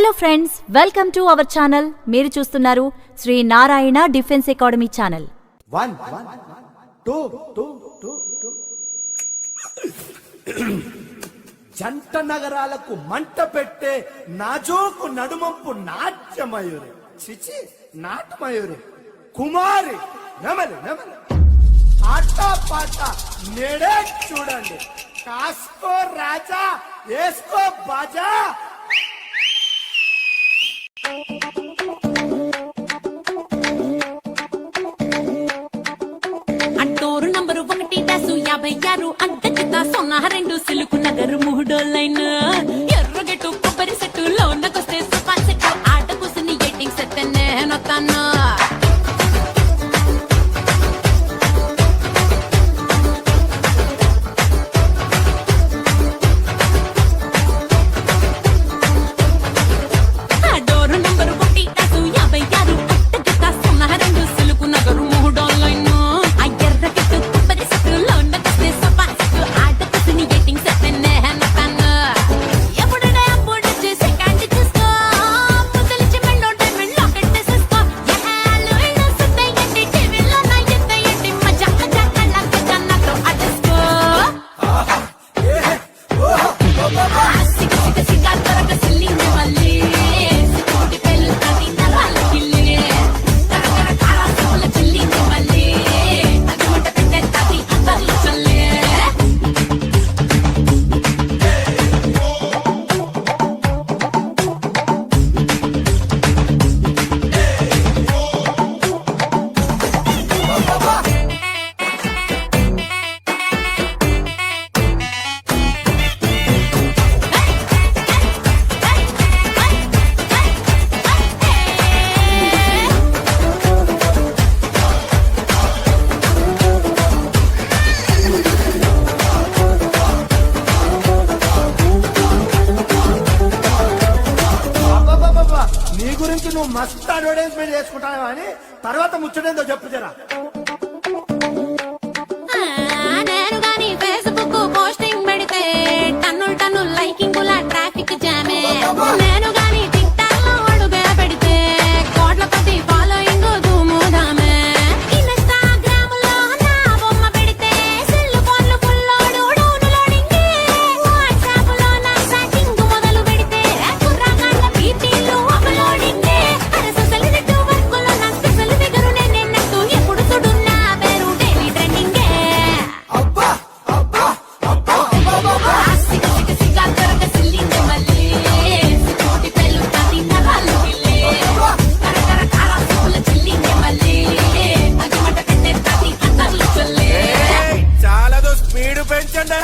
Hello friends, welcome to our channel. మీరు చూస్తున్నారు Sri Narayana defence academy channel. 1 2 జంట నగరాలకు మంట పెట్టే నాజోకు నడుమంపు నాట్యమయూరి, చిచి నాటమయూరి, కుమారి నెమలి నెమలి ఆట పాట నేడే చూడండి. కాస్కో రాజా వేసుకో బాజా. అంటోరు నంబరు 1-56 అంతకిత సొన్న 2 సిలుకు నగరు 3 లైన్ ఎర్రగెట్టు కొబ్బరి సెట్టు లోనకొస్తే సోఫా సెట్టు ఆట కూసుని ఎట్టింగ్ సెట్ నేనొత్తాను. నీ గురించి నువ్వు మస్తు అడ్వర్టైజ్మెంట్ చేసుకుంటావు అని తర్వాత ముచ్చటేందో చెప్పు జరా. నేను గాని ఫేస్బుక్ పోస్టింగ్ పెడితే టన్నులు లైకింగ్ ట్రాఫిక్ జామే. నేను గాని టిక్ టాక్ లో అడుగే పెడితే కోట్ల కొద్ది ఫాలోయింగ్ ధూముధామే. ఇన్స్టాగ్రామ్ లో నా బొమ్మ పెడితే సెల్ ఫోన్లు ఫుల్ డౌన్ లోడింగ్. వాట్సాప్ లో నా చాటింగ్ మొదలు పెడితే కుర్రగాళ్ళ పీపీలు అప్లోడింగ్. అరే సోషల్ నెట్వర్క్ లో నా స్పెషల్ ఫిగర్ నేనెన్నట్టు ఎప్పుడు చూడు నా పేరు డైలీ ట్రెండింగ్. అబ్బా అబ్బా అబ్బా అబ్బా సిగా దొరక సిల్లింది మళ్ళీ సికోటి పెళ్ళు తాతి నరాలు గిల్లే కరకర కారాసుల చిల్లింది మళ్ళీ అగిమట పెట్టే తాతి అంతర్లు చొల్లే. చాలా స్పీడ్ పెంచండి.